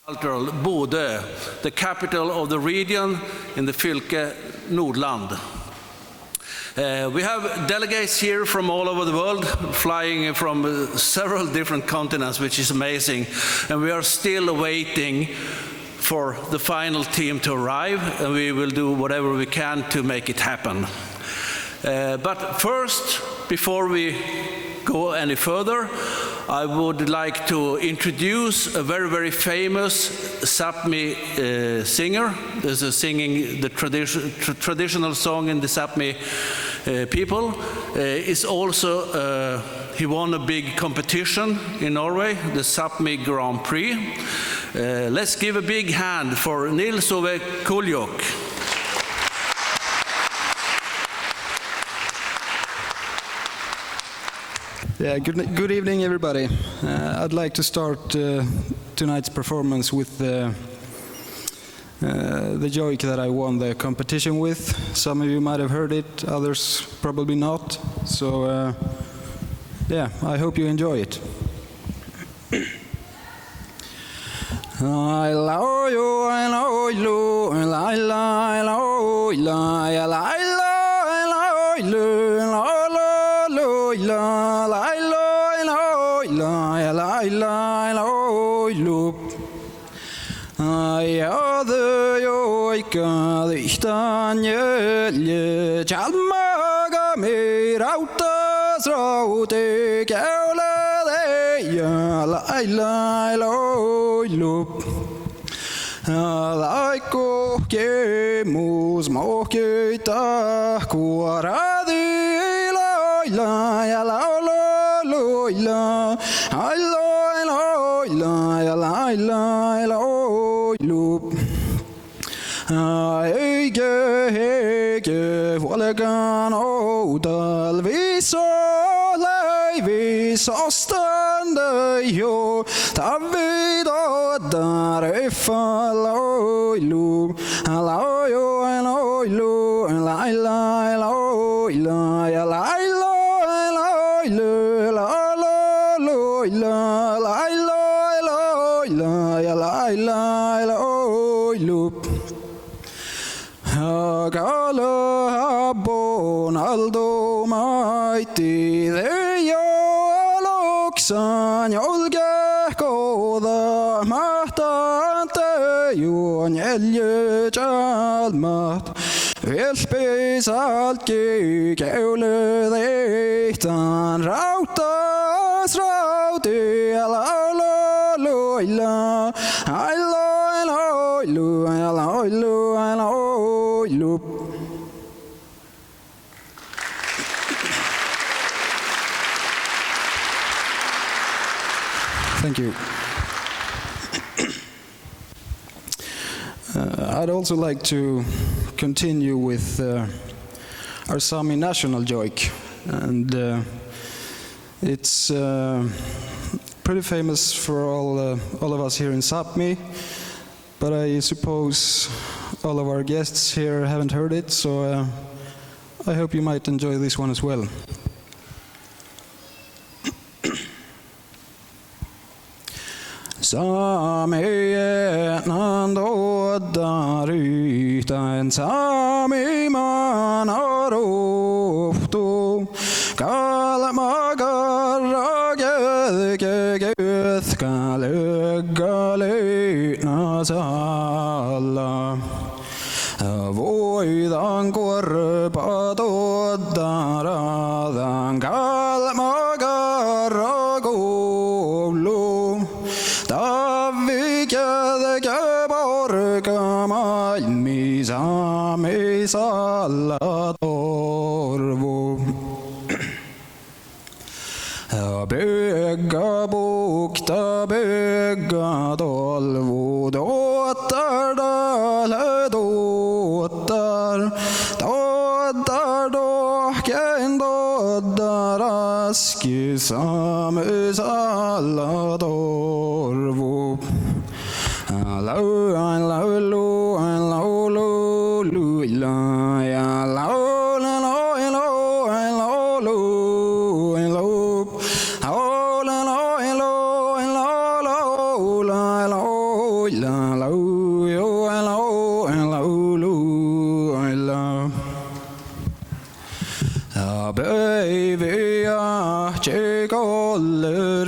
Cultural Bodø, the capital of the region in the fylke Nordland. We have delegates here from all over the world, flying from several different continents, which is amazing. And we are still waiting for the final team to arrive, and we will do whatever we can to make it happen. But first, before we go any further, I would like to introduce a very, very famous Sápmi singer. This is singing the traditional song in the Sápmi people. Is also, he won a big competition in Norway, the Sápmi Grand Prix. Let's give a big hand for Nils Ove Kuljok. Yeah, good evening, everybody. I'd like to start tonight's performance with the joik that I won the competition with. Some of you might have heard it, others probably not. So, yeah, I hope you enjoy it. I love you, I love you, I love you, I love you, I love you. Ja, the joika, the stanjelje, chalmaga me rautas raute, keule de ja, la loop. Laiko kemus mokita kuaradi la ya la Hege vollegan odal vis og leivis avstande jo David og der effal oilu Alaio eloilu laila eloila ya laila eloilu la loila laila eloila ya laila eloilu Gala habon aldo maiti dejo aloksan jolge koda mahtante juon elje chalmat Velpis alki keule deihtan rautas rauti ala loila Thank you. I'd also like to continue with our Sami national joik, and it's pretty famous for all of us here in Sápmi, but I suppose all of our guests here haven't heard it, so I hope you might enjoy this one as well. Sami nandodar utan Sami man har ofto kalmagar göth kalöggalöna salla voidan korpadodaradan kalmagar golo Malmi Sami Sallatorvo Bygga bukta bygga dolvo dottar dale dottar dottar docken dottar aski Sami Sallatorvo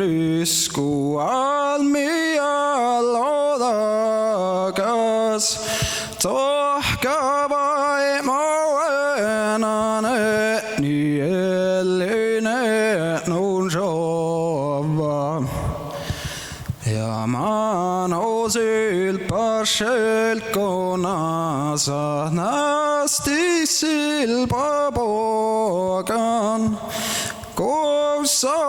lysku almia lodakas tohkava emoenane nieline nun sova ja man osilpaselt konasa nasti silpapogan Kossa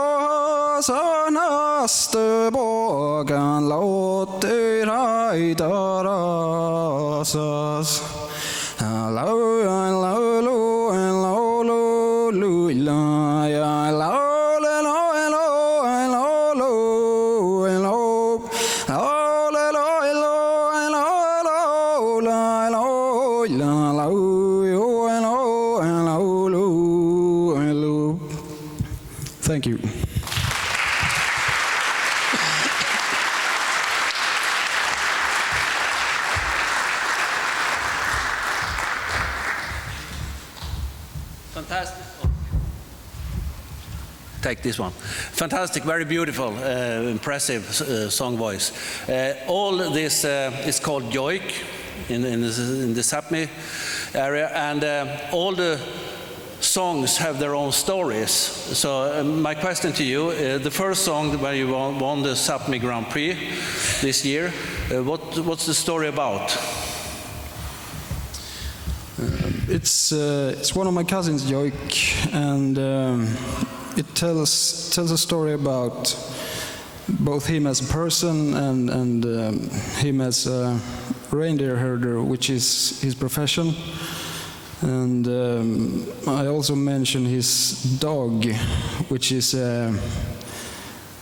sanasta pogan lautti raidarasas. Thank you. Fantastic. Take this one. Fantastic, very beautiful, impressive song voice. All this is called joik in the Sápmi area, and all the songs have their own stories. So my question to you, the first song where you won the Sápmi Grand Prix this year, what's the story about? It's one of my cousins' joik, and it tells a story about both him as a person and him as a reindeer herder, which is his profession. And I also mention his dog, which is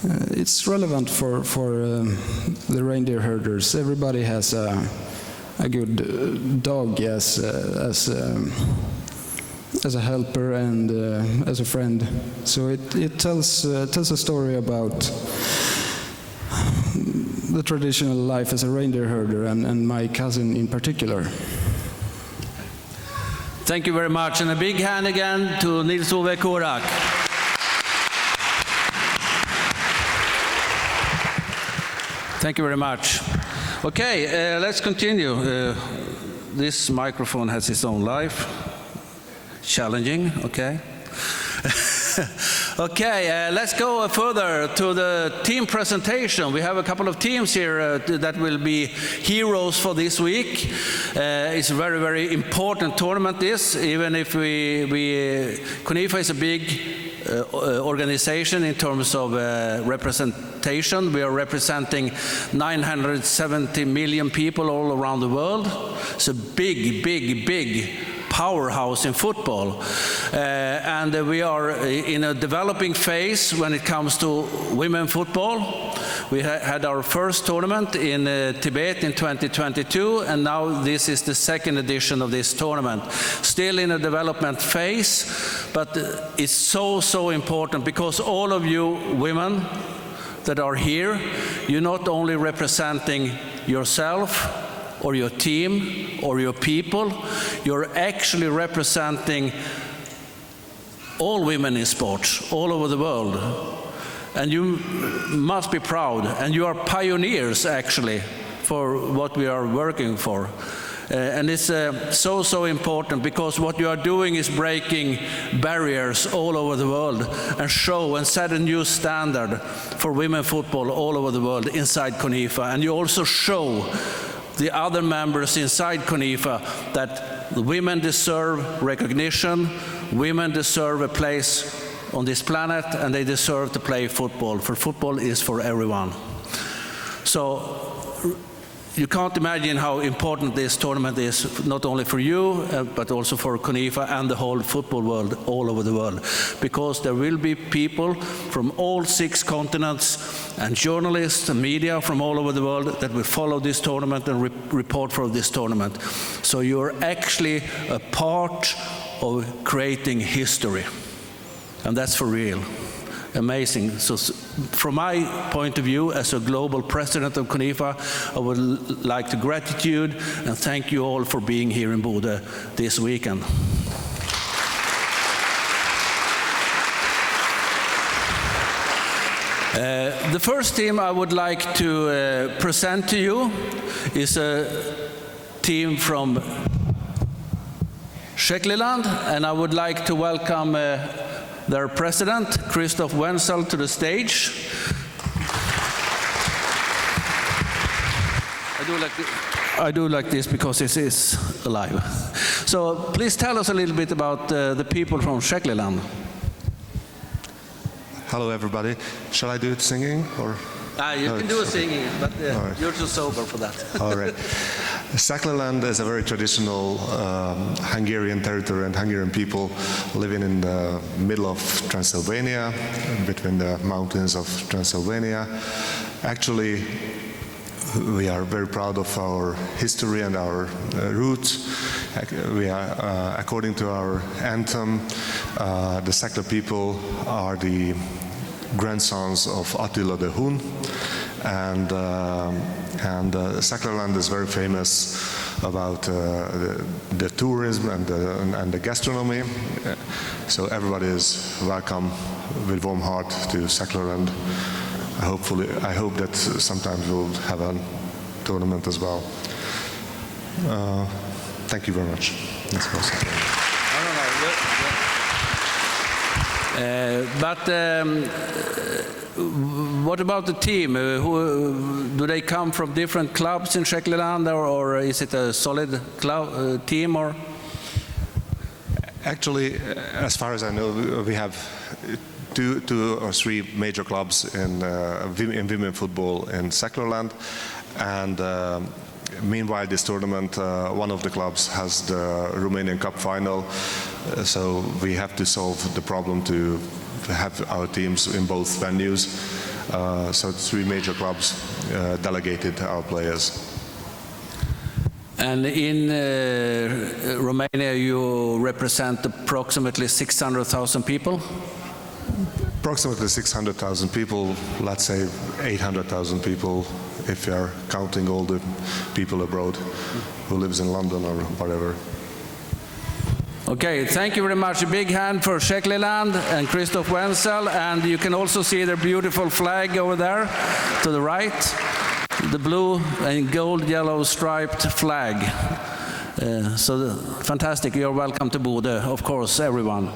it's relevant for the reindeer herders. Everybody has a good dog as a helper and as a friend. So it tells a story about the traditional life as a reindeer herder and my cousin in particular. Thank you very much, and a big hand again to Nils Ove Korak. Thank you very much. Okay, let's continue. This microphone has its own life. Challenging, okay. Okay, let's go further to the team presentation. We have a couple of teams here that will be heroes for this week. It's a very, very important tournament, this, even if CONIFA is a big organization in terms of representation. We are representing 970 million people all around the world. It's a big, big, big powerhouse in football, and we are in a developing phase when it comes to women football. We had our first tournament in Tibet in 2022, and now this is the second edition of this tournament. Still in a development phase, but it's so important because all of you women that are here, you're not only representing yourself or your team or your people, you're actually representing all women in sports all over the world. And you must be proud, and you are pioneers actually for what we are working for. And it's so important because what you are doing is breaking barriers all over the world and show and set a new standard for women football all over the world inside CONIFA. And you also show the other members inside CONIFA that women deserve recognition, women deserve a place on this planet, and they deserve to play football, for football is for everyone. So you can't imagine how important this tournament is, not only for you, but also for CONIFA and the whole football world all over the world. Because there will be people from all 6 continents and journalists and media from all over the world that will follow this tournament and report for this tournament. So you're actually a part of creating history. And that's for real. Amazing. So from my point of view as a global president of CONIFA, I would like to gratitude and thank you all for being here in Bodø this weekend. The first team I would like to present to you is a team from Czechland, and I would like to welcome their president, Christoph Wenzel, to the stage. I do like this because this is alive. So please tell us a little bit about the people from Czechland. Hello, everybody. Shall I do it singing or? You can do a singing, but right. You're too sober for that. All right. Saklerland is a very traditional Hungarian territory and Hungarian people living in the middle of Transylvania, between the mountains of Transylvania. Actually, we are very proud of our history and our roots. We are, according to our anthem, the Sakler people are the grandsons of Attila the Hun, and Saklerland is very famous about the tourism and the gastronomy. So everybody is welcome with warm heart to Saklerland. I hope that sometimes we'll have a tournament as well. Thank you very much. That's awesome. What about the team? Do they come from different clubs in Czechland, or is it a solid club, team? Or? Actually, as far as I know, we have two or three major clubs in women football in Saklerland, and meanwhile this tournament, one of the clubs has the Romanian Cup final, so we have to solve the problem to have our teams in both venues. So 3 major clubs delegated our players. And in Romania you represent approximately 600,000 people? Approximately 600,000 people, let's say 800,000 people, if you are counting all the people abroad who lives in London or whatever. Okay, thank you very much. A big hand for Czechland and Christoph Wenzel, and you can also see their beautiful flag over there to the right, the blue and gold yellow striped flag. So fantastic. You're welcome to Bodø, of course, everyone.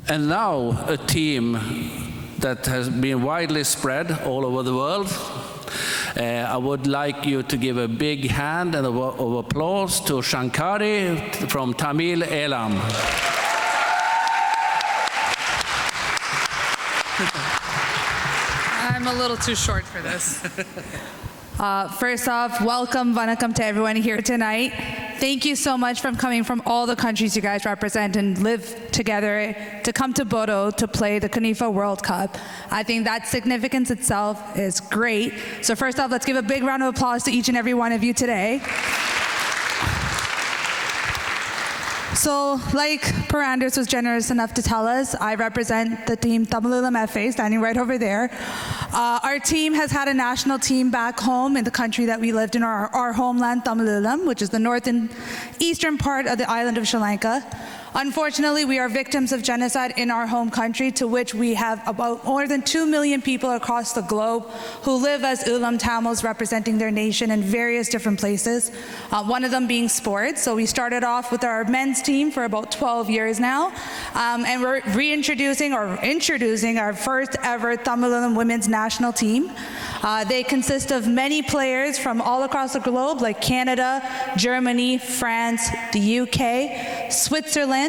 And now a team that has been widely spread all over the world. I would like you to give a big hand and of applause to Shankari from Tamil Elam. I'm a little too short for this. First off, welcome, vanakkam to everyone here tonight. Thank you so much for coming from all the countries you guys represent and live together to come to Bodø to play the CONIFA World Cup. I think that significance itself is great. So first off, let's give a big round of applause to each and every one of you today. So, like Per Anders was generous enough to tell us, I represent the team Tamil Elam FA, standing right over there. Our team has had a national team back home in the country that we lived in, our homeland, Tamil Elam, which is the north and eastern part of the island of Sri Lanka. Unfortunately, we are victims of genocide in our home country, to which we have about more than 2 million people across the globe who live as Ulam Tamils, representing their nation in various different places, one of them being sports. So we started off with our men's team for about 12 years now, and we're introducing our first ever Tamil Elam women's national team. They consist of many players from all across the globe, like Canada, Germany, France, the UK, Switzerland,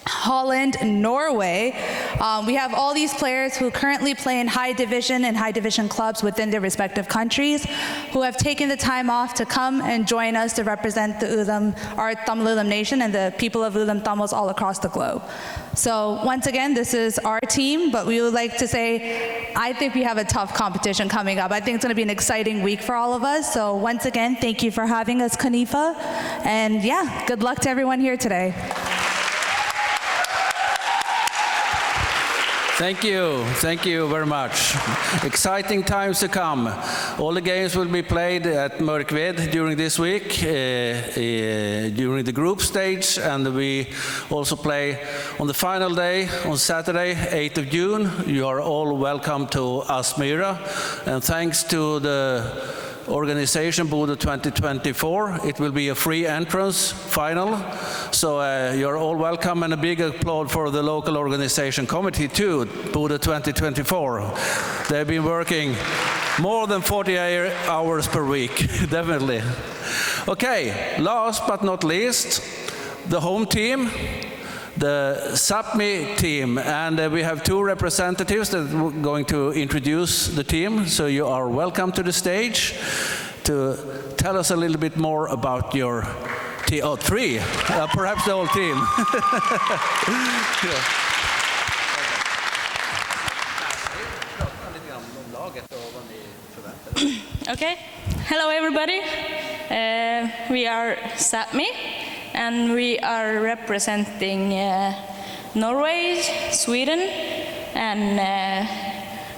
Holland, Norway. We have all these players who currently play in high division and high division clubs within their respective countries, who have taken the time off to come and join us to represent the our Tamil Elam nation and the people of Ulam Tamils all across the globe. So once again, this is our team, but we would like to say, I think we have a tough competition coming up. I think it's going to be an exciting week for all of us. So once again, thank you for having us, CONIFA. And yeah, good luck to everyone here today. Thank you very much. Exciting times to come. All the games will be played at Mørkved during this week, during the group stage, and we also play on the final day on Saturday, 8th of June. You are all welcome to Aspmyra, and thanks to the organization Bodø 2024. It will be a free entrance final, so you're all welcome, and a big applause for the local organization committee too, Bodø 2024. They've been working more than 40 hours per week, definitely. Okay, last but not least, the home team, the Sápmi team, and we have two representatives that are going to introduce the team, so you are welcome to the stage to tell us a little bit more about your team. Oh, three, perhaps the whole team. Okay, hello everybody. We are Sápmi, and we are representing Norway, Sweden, and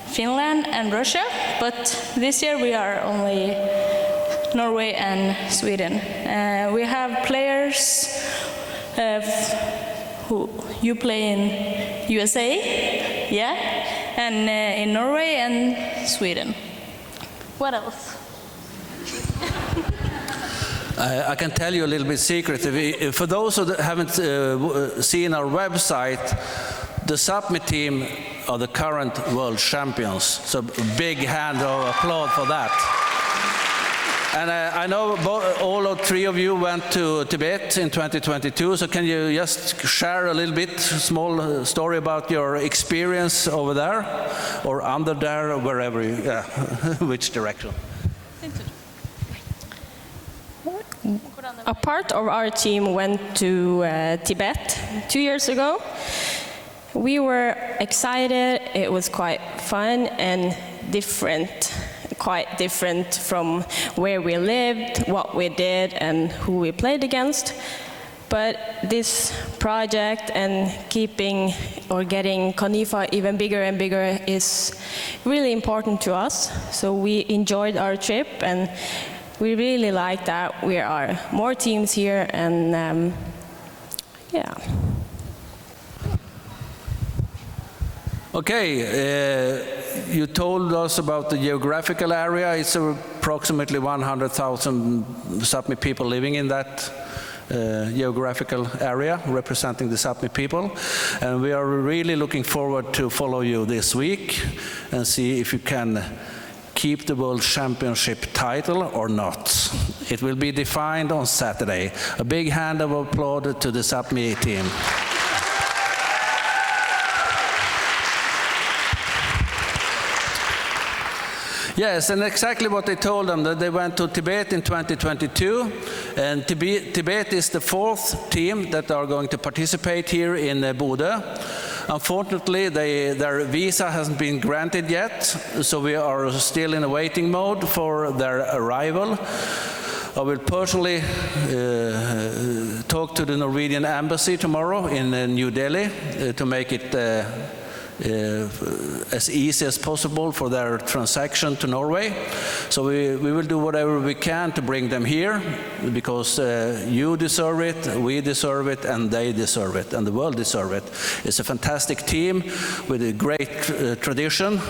Finland and Russia, but this year we are only Norway and Sweden. We have players who you play in USA, yeah, and in Norway and Sweden. What else? I can tell you a little bit secret. For those who haven't seen our website, the Sápmi team are the current world champions. So big hand of applause for that. And I know all three of you went to Tibet in 2022. So can you just share a little bit, small story about your experience over there, or under there, or wherever you, yeah, which direction? A part of our team went to Tibet 2 years ago. We were excited. It was quite fun and different, quite different from where we lived, what we did, and who we played against. But this project and keeping or getting CONIFA even bigger and bigger is really important to us. So we enjoyed our trip, and we really like that we are more teams here, and yeah. Okay, you told us about the geographical area. It's approximately 100,000 Sápmi people living in that geographical area, representing the Sápmi people. And we are really looking forward to follow you this week and see if you can keep the World Championship title or not. It will be defined on Saturday. A big hand of applause to the Sápmi team. Yes, and exactly what they told them, that they went to Tibet in 2022, and Tibet is the fourth team that are going to participate here in Bodø. Unfortunately, their visa hasn't been granted yet, so we are still in a waiting mode for their arrival. I will personally talk to the Norwegian embassy tomorrow in New Delhi to make it as easy as possible for their transaction to Norway. So we will do whatever we can to bring them here, because you deserve it, we deserve it, and they deserve it, and the world deserve it. It's a fantastic team with a great tradition.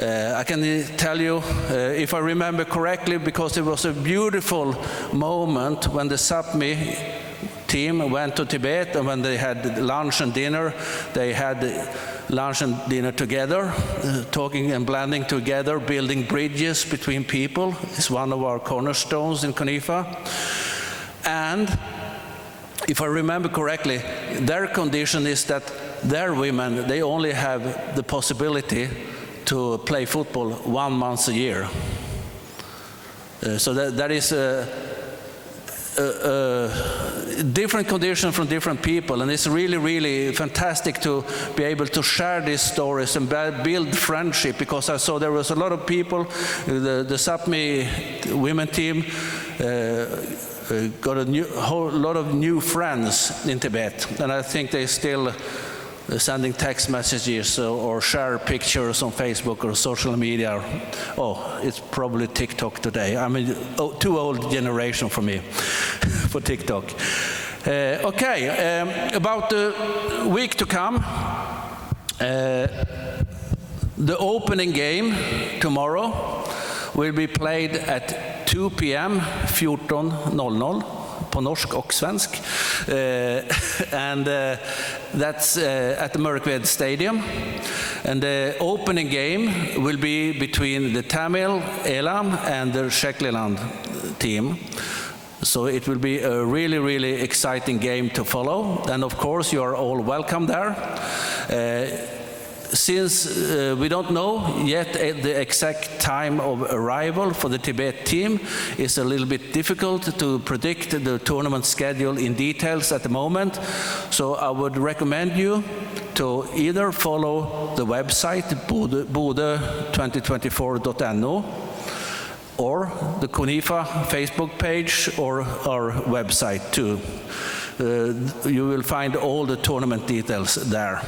I can tell you, if I remember correctly, because it was a beautiful moment when the Sápmi team went to Tibet, and when they had lunch and dinner, they had lunch and dinner together, talking and blending together, building bridges between people. It's one of our cornerstones in CONIFA. And if I remember correctly, their condition is that their women, they only have the possibility to play football 1 month a year. So that is different condition from different people, and it's really, really fantastic to be able to share these stories and build friendship, because I saw there was a lot of people, the Sápmi women team got a whole lot of new friends in Tibet, and I think they still sending text messages or share pictures on Facebook or social media. Oh, it's probably TikTok today. I mean, too old generation for me for TikTok. Okay, about the week to come, the opening game tomorrow will be played at 2 p.m. 14:00 på norsk och svensk, and that's at the Mörkved Stadium. And the opening game will be between the Tamil Elam and the Shekliland team. So it will be a really, really exciting game to follow. And of course, you are all welcome there. Since we don't know yet the exact time of arrival for the Tibet team, it's a little bit difficult to predict the tournament schedule in details at the moment. So I would recommend you to either follow the website bodø2024.no or the CONIFA Facebook page or our website too. You will find all the tournament details there.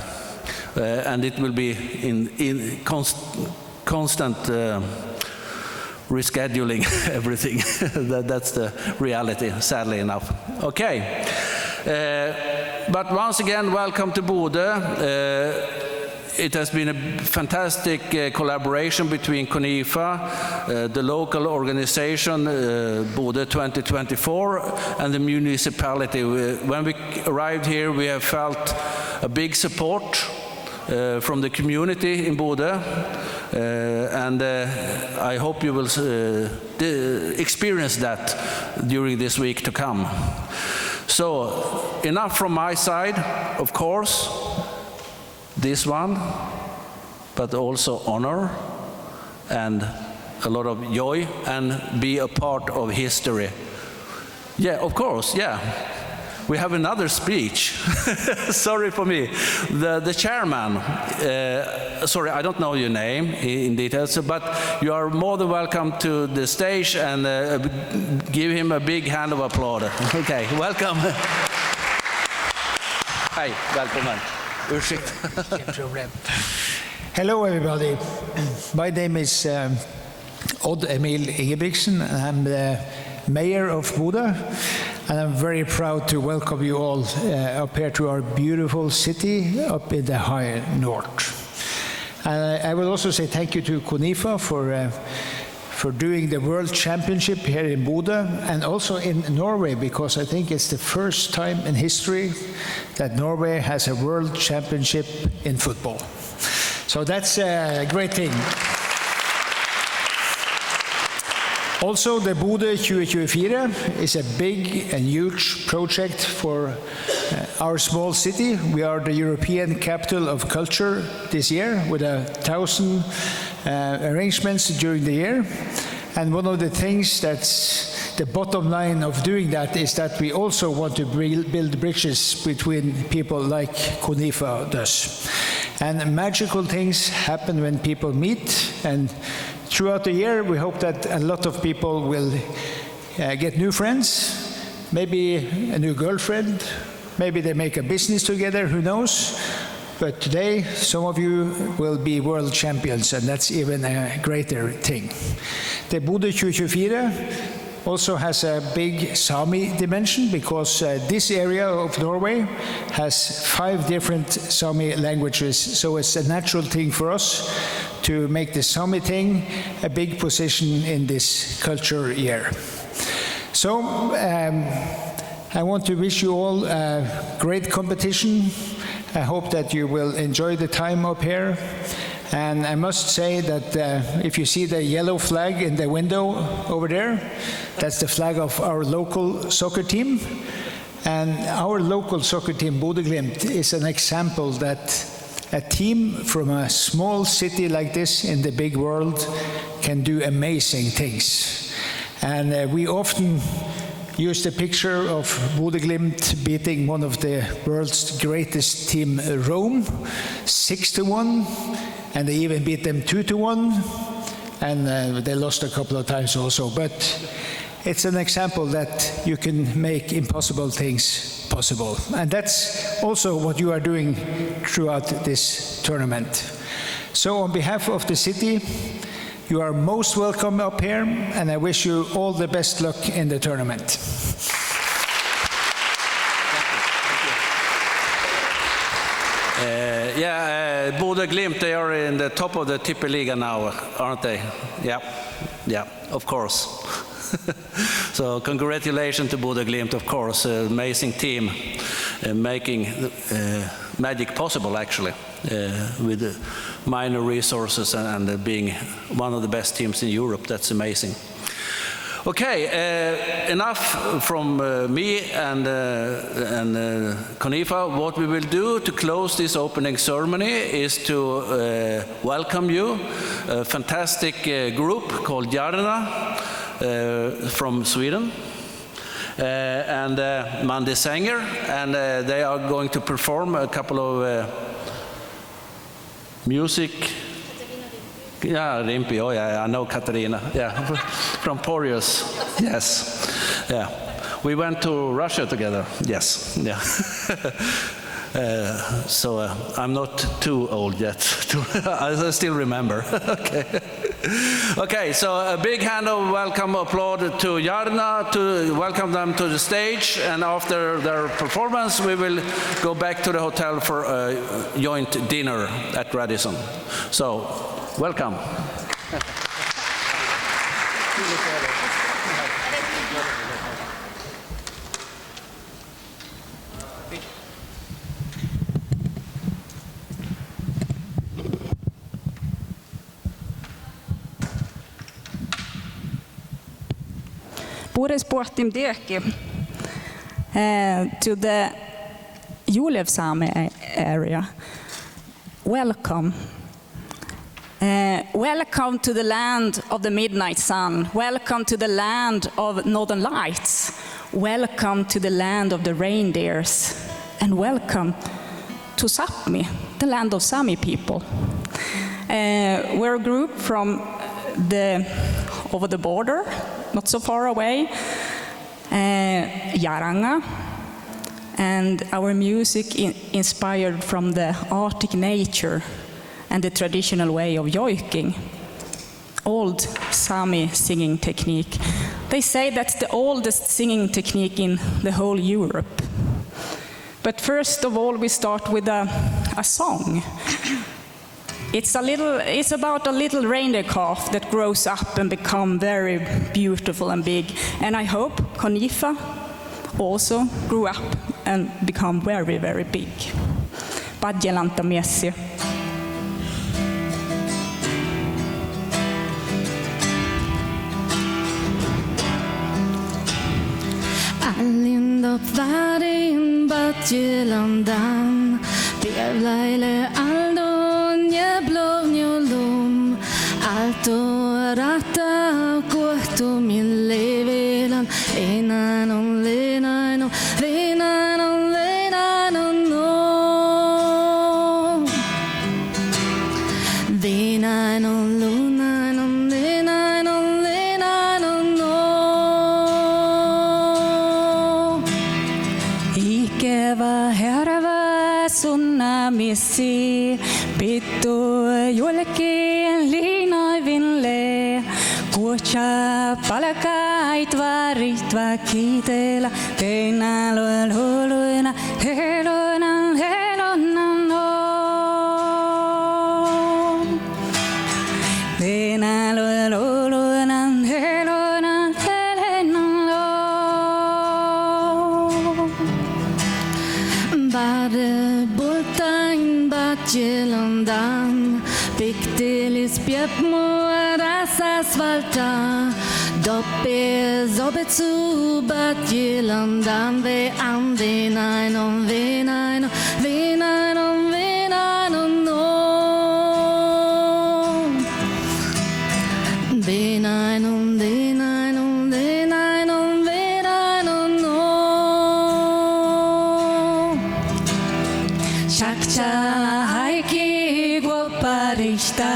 And it will be in constant rescheduling everything. That's the reality, sadly enough. Okay, but once again, welcome to Bodø. It has been a fantastic collaboration between CONIFA, the local organization, Bodø 2024, and the municipality. When we arrived here, we have felt a big support from the community in Bodø, and I hope you will experience that during this week to come. So, enough from my side, of course, this one, but also honor and a lot of joy and be a part of history. Yeah, of course, yeah. We have another speech. Sorry for me. The chairman, sorry, I don't know your name in details, but you are more than welcome to the stage and give him a big hand of applause. Okay, welcome. Hi, welcome. Hello, everybody. My name is Odd Emil Ingebrigtsen, and I'm the mayor of Bodø. And I'm very proud to welcome you all up here to our beautiful city up in the high north. And I will also say thank you to CONIFA for doing the World Championship here in Bodø and also in Norway, because I think it's the first time in history that Norway has a World Championship in football. So that's a great thing. Also, the Bodø 2024 is a big and huge project for our small city. We are the European capital of culture this year with 1,000 arrangements during the year. And one of the things that's the bottom line of doing that is that we also want to build bridges between people like CONIFA does. And magical things happen when people meet, and throughout the year, we hope that a lot of people will get new friends, maybe a new girlfriend, maybe they make a business together, who knows? But today, some of you will be world champions, and that's even a greater thing. The Bodø 2024 also has a big Sami dimension, because this area of Norway has 5 different Sami languages, so it's a natural thing for us to make the Sami thing a big position in this culture year. So I want to wish you all a great competition. I hope that you will enjoy the time up here. And I must say that if you see the yellow flag in the window over there, that's the flag of our local soccer team. And our local soccer team, Bodø/Glimt, is an example that a team from a small city like this in the big world can do amazing things. And we often use the picture of Bodø/Glimt beating one of the world's greatest team, Rome, 6-1, and they even beat them 2-1, and they lost a couple of times also. But it's an example that you can make impossible things possible. And that's also what you are doing throughout this tournament. So on behalf of the city, you are most welcome up here, and I wish you all the best luck in the tournament. Bodø Glimt, they are in the top of the Tippeliga now, aren't they? Yeah, of course. So congratulations to Bodø Glimt, of course, amazing team, making magic possible actually, with minor resources and being one of the best teams in Europe. That's amazing. Okay, enough from me and CONIFA. What we will do to close this opening ceremony is to welcome you, a fantastic group called Jarna from Sweden, and Mandy Sanger, and they are going to perform a couple of music. Yeah, Rimpi, oh yeah, I know Katarina, yeah, from Porteous, yes, yeah. We went to Russia together, yes, yeah. So I'm not too old yet, I still remember, okay. Okay, so a big hand of welcome applaud to Jarna, to welcome them to the stage, and after their performance we will go back to the hotel for a joint dinner at Radisson. So, welcome. Bodø Sportim Dirki to the Julev Sami area. Welcome. Welcome to the land of the midnight sun. Welcome to the land of northern lights. Welcome to the land of the reindeers. And welcome to Sápmi, the land of Sami people. We're a group from over the border, not so far away, Jaranga, and our music inspired from the Arctic nature and the traditional way of joiking, old Sami singing technique. They say that's the oldest singing technique in the whole Europe. But first of all, we start with a song. It's about a little reindeer calf that grows up and become very beautiful and big. And I hope CONIFA also grew up and become very, very big. Padjelanta Messi. Alindop varin Padjelandan, Pievlaile aldon jeblonjolum, Alto rata kohtu min levelan, Enanon lenanon, lenanon lenanon no, Venanon lunanon lenanon lenanon no, Ikeva herva sunna missi, Pittu julki liina vinle, Kuocha palakait varitva kiitellä, Teina luoluina, helonan, helonan on. Teina luoluina, helonan, helonan on. Bade bultain Padjelandan, Piktelis piepmo rasas valta, Doppe zobetsu Padjelandan, Ve andinanon, venanon, venanon, venanon no, Venanon, venanon, venanon, venanon no, Shakcha haiki guaparista,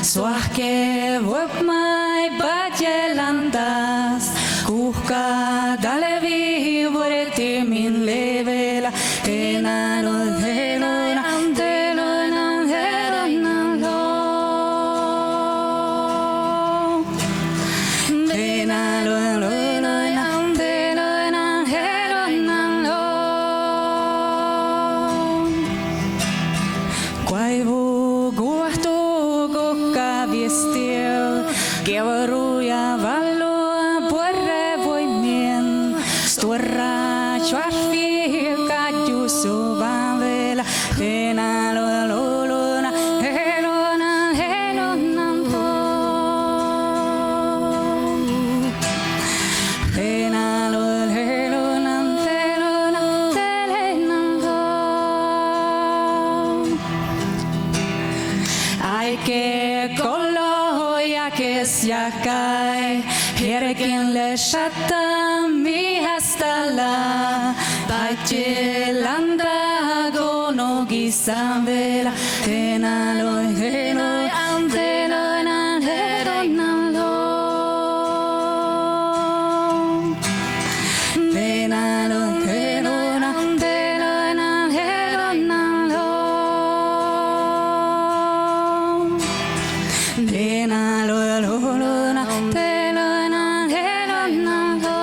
Suahke vuokmai Padjelandas, Kuhka dalevi vuoreti min le. still. Gevaruja valloa puerre voimien. Stora svartfika jusu vavela. Venalo lolona, helona, helonan po. Venalo helonan, helonan, helenan po. Aike kollo ja kesjakai, herkin leshata mi hastala, bajilanda gono gisavela, tenalo heno antelonan heronalo, tenalo heronan telonan heronalo, tenalo heronan telonan heronalo,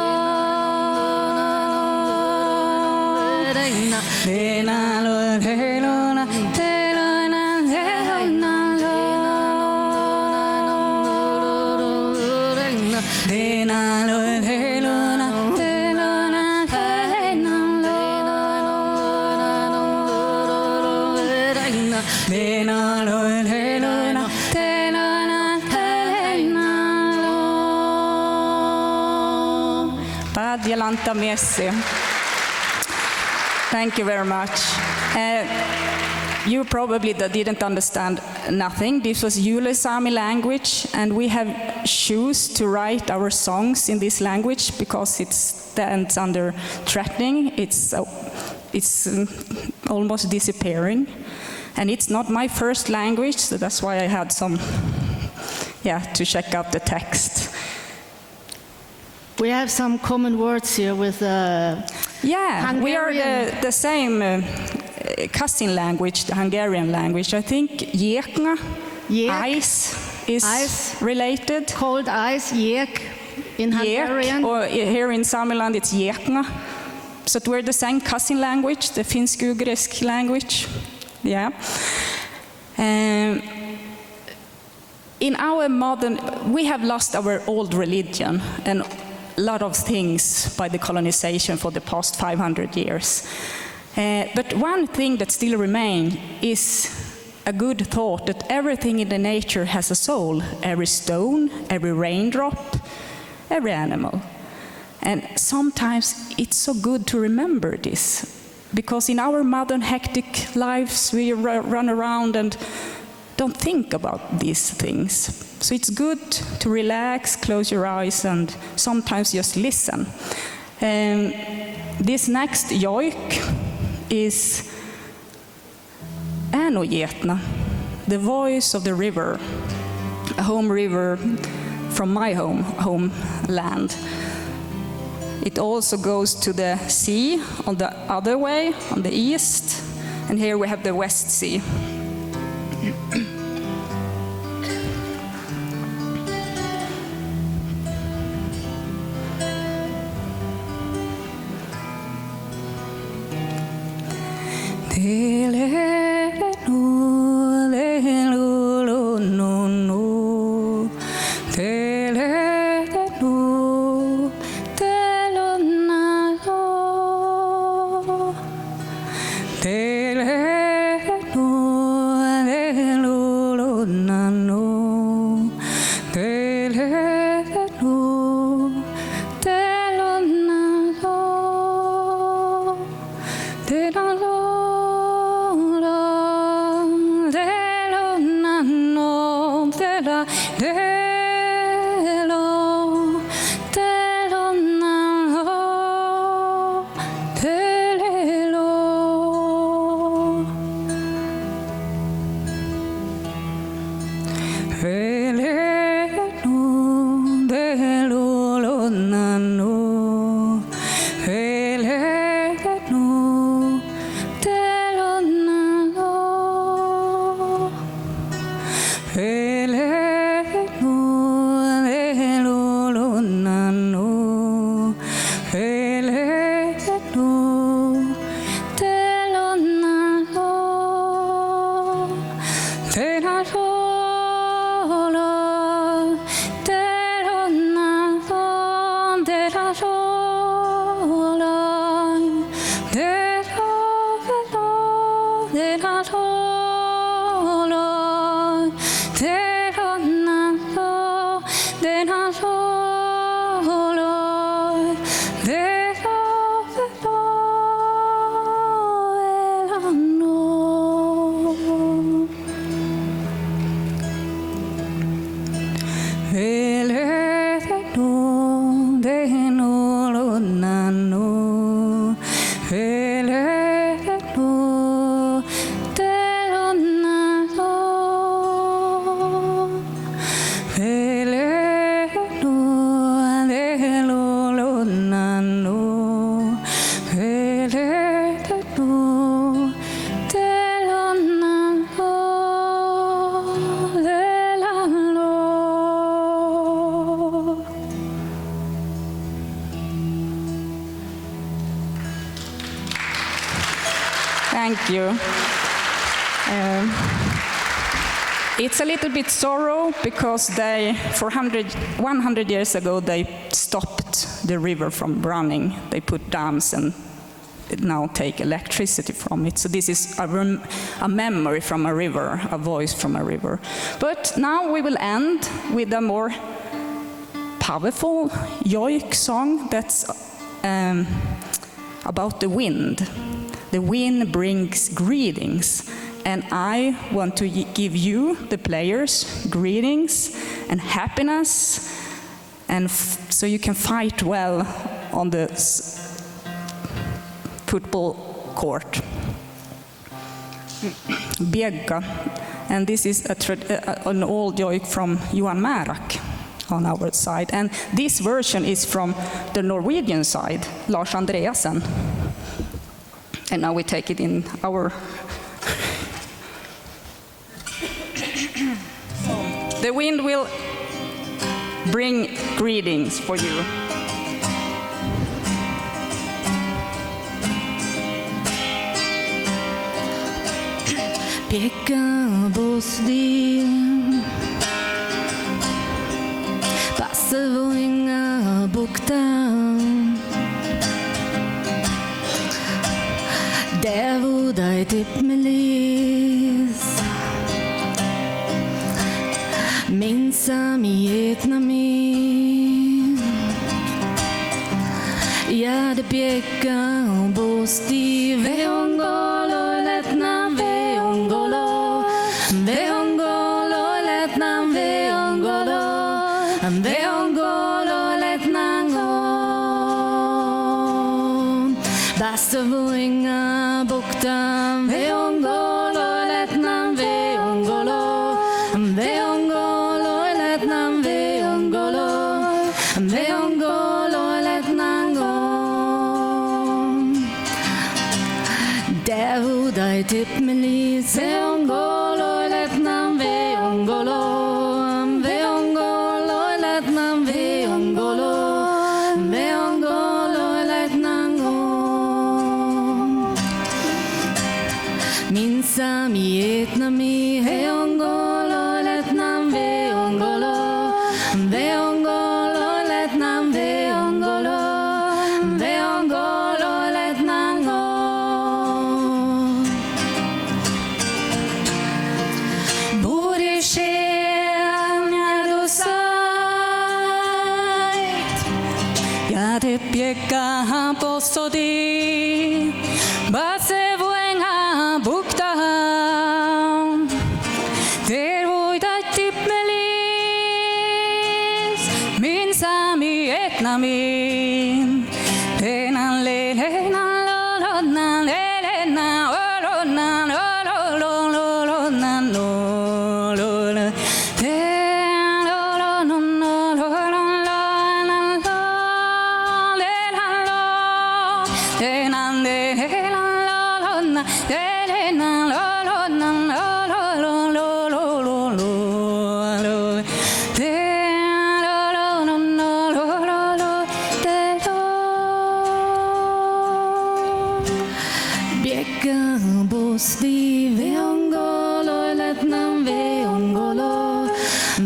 tenalo heronan telonan heronalo, tenalo heronan telonan heronalo, tenalo heronan telonan heronalo. Padjelanta Messi. Thank you very much. You probably didn't understand nothing. This was Yule Sami language, and we have chosen to write our songs in this language because it stands under threatening. It's almost disappearing, and it's not my first language, so that's why I had some, to check out the text. We have some common words here with Yeah, we are Hungarian. the same cousin language, the Hungarian language. I think Jekna, Jek. ice, is Ice. related. cold ice, jek in Hungarian. Jek, or here in Samiland it's Jekna. So we're the same cousin language, the Finsk-Ugrisk language. Yeah. In our modern, we have lost our old religion and a lot of things by the colonization for the past 500 years. But one thing that still remains is a good thought that everything in the nature has a soul. Every stone, every raindrop, every animal. And sometimes it's so good to remember this, because in our modern hectic lives we run around and don't think about these things. So it's good to relax, close your eyes, and sometimes just listen. This next joik is Änojetna, the voice of the river, a home river from my homeland. It also goes to the sea on the other way, on the east, and here we have the West Sea. Thank you. It's a little bit sorrow because for 100 years ago, they stopped the river from running. They put dams and now take electricity from it. So this is a memory from a river, a voice from a river. But now we will end with a more powerful Joik song that's about the wind. The wind brings greetings. And I want to give you, the players, greetings and happiness, and so you can fight well on the football court. Biegga, and this is an old joik from Johan Märak on our side, and this version is from the Norwegian side, Lars Andreasen. And now we take it in our... The wind will bring greetings for you. Piekka bosdi Pasavoinga bukta Devudai tipmelis Minsa mietnami Ja de piekka bosti Veongolo letna veongolo Veongolo letna veongolo Veongolo letna go Bastavoinga bukta Veongolo letna veongolo Veongolo letna veongolo Veongolo letna go Devudai tipmelis Veongolo letna veongolo Veongolo letna veongolo Veongolo letna go Minsa mietnami Veongolo letna veongolo Veongolo letna veongolo Veongolo letna go Ja te piekka postodi Base vuenga bukta Ter voidat tipmelis Min sami etnamin Tenan lelenan lolonan lelenan olonan ololololonan lololan Bosti veongolo letnam veongolo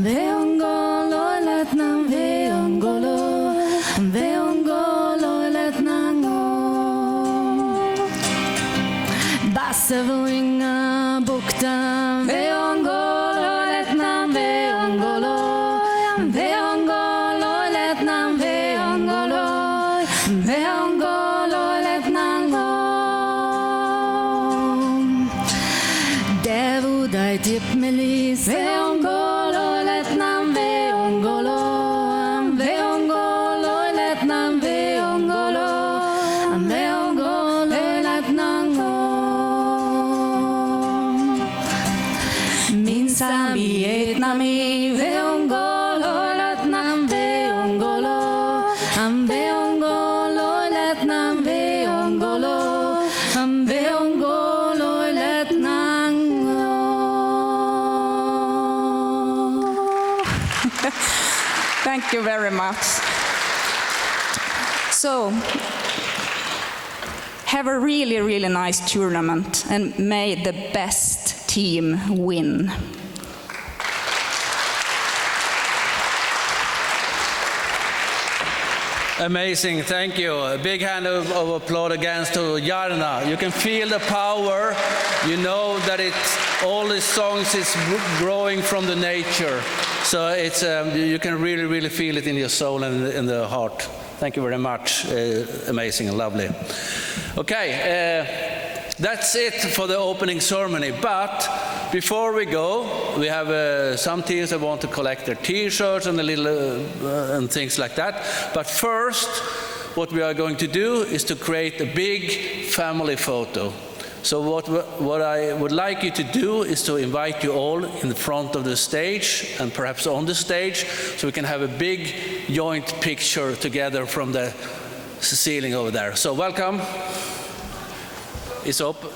Veongolo letnam veongolo Veongolo letnam go Bassavoinga bukta Veongolo letnam veongolo Veongolo letnam veongolo Veongolo letnam go Devudai tipmelis Veongolo letnam veongolo Veongolo letnam veongolo Veongolo letnam go Minsa mietnami Veongolo letnam veongolo Veongolo letnam veongolo Veongolo letnam go Thank you very much. So, have a really, really nice tournament and may the best team win. Amazing, thank you. A big hand of applause again to Jarna. You can feel the power. You know that all the songs is growing from the nature. So it's, you can really, really feel it in your soul and in the heart. Thank you very much. Amazing and lovely. Okay, that's it for the opening ceremony. But before we go, we have some teams that want to collect their T-shirts and and things like that. But first, what we are going to do is to create a big family photo. So what I would like you to do is to invite you all in the front of the stage and perhaps on the stage, so we can have a big joint picture together from the ceiling over there. So welcome. It's open.